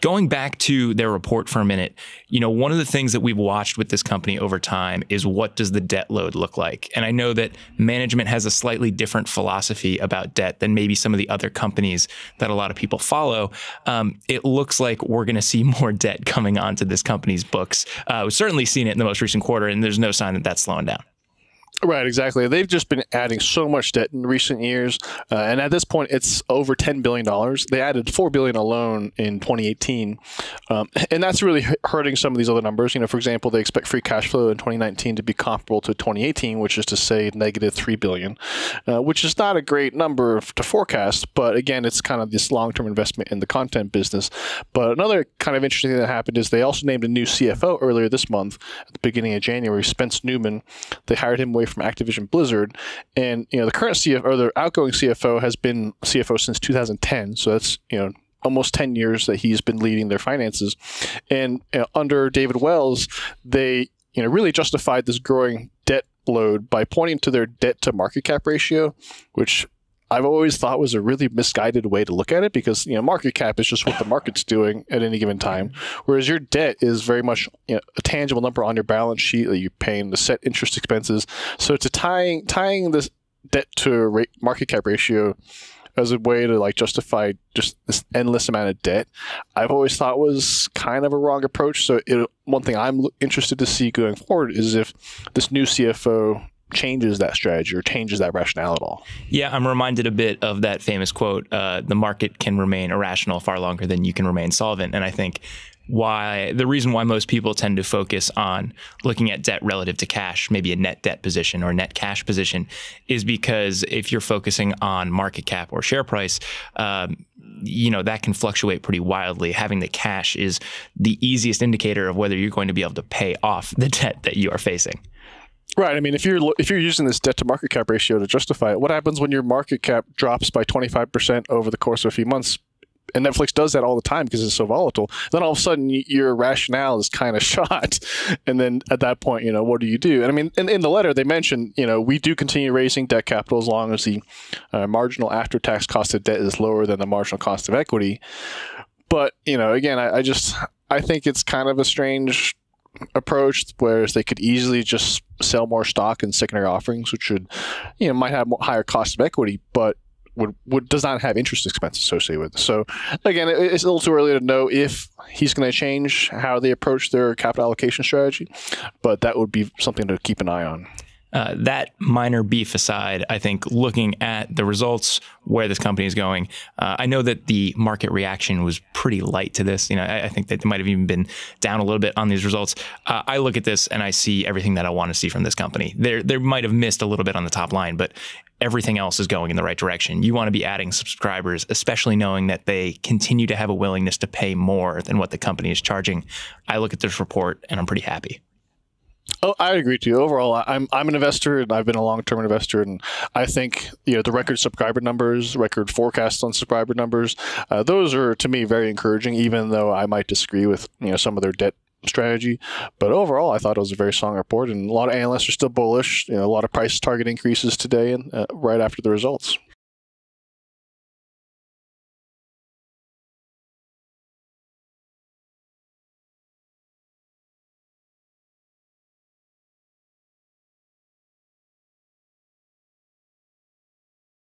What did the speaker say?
Going back to their report for a minute, one of the things that we've watched with this company over time is what does the debt load look like? And I know that management has a slightly different philosophy about debt than maybe some of the other companies that a lot of people follow. It looks like we're going to see more debt coming onto this company's books. We've certainly seen it in the most recent quarter, and there's no sign that that's slowing down. Right, exactly. They've just been adding so much debt in recent years, and at this point, it's over $10 billion. They added $4 billion alone in 2018, and that's really hurting some of these other numbers. For example, they expect free cash flow in 2019 to be comparable to 2018, which is to say negative $3 billion, which is not a great number to forecast. But again, it's kind of this long-term investment in the content business. But another kind of interesting thing that happened is they also named a new CFO earlier this month, at the beginning of January, Spence Newman. They hired him away from Activision Blizzard, and the current CFO, or the outgoing CFO, has been CFO since 2010. So that's almost 10 years that he's been leading their finances. And under David Wells, they really justified this growing debt load by pointing to their debt to market cap ratio, which I've always thought was a really misguided way to look at it, because market cap is just what the market's doing at any given time, whereas your debt is very much a tangible number on your balance sheet that you're paying the set interest expenses. So to tying this debt to market cap ratio as a way to justify just this endless amount of debt, I've always thought was kind of a wrong approach. So one thing I'm interested to see going forward is if this new CFO changes that strategy or changes that rationale at all. Yeah, I'm reminded a bit of that famous quote, the market can remain irrational far longer than you can remain solvent. And I think the reason why most people tend to focus on looking at debt relative to cash, maybe a net debt position or a net cash position, is because if you're focusing on market cap or share price, that can fluctuate pretty wildly. Having the cash is the easiest indicator of whether you're going to be able to pay off the debt that you are facing. Right. I mean, if you're using this debt to market cap ratio to justify it, what happens when your market cap drops by 25% over the course of a few months? And Netflix does that all the time because it's so volatile. Then all of a sudden, your rationale is kind of shot. And then at that point, what do you do? And I mean, in the letter, they mentioned, we do continue raising debt capital as long as the marginal after-tax cost of debt is lower than the marginal cost of equity. But, again, I think it's kind of a strange approach, whereas they could easily just sell more stock in secondary offerings, which would, might have higher cost of equity, but does not have interest expense associated with it. So again, it's a little too early to know if he's going to change how they approach their capital allocation strategy, but that would be something to keep an eye on. That minor beef aside, I think looking at the results, where this company is going, I know that the market reaction was pretty light to this. I think that they might have even been down a little bit on these results. I look at this and I see everything that I want to see from this company. They might have missed a little bit on the top line, but everything else is going in the right direction. You want to be adding subscribers, especially knowing that they continue to have a willingness to pay more than what the company is charging. I look at this report and I'm pretty happy. Oh, I agree too. Overall, I'm an investor, and I've been a long-term investor, and I think the record subscriber numbers, record forecasts on subscriber numbers, those are to me very encouraging. Even though I might disagree with some of their debt strategy, but overall, I thought it was a very strong report, and a lot of analysts are still bullish. A lot of price target increases today, and right after the results.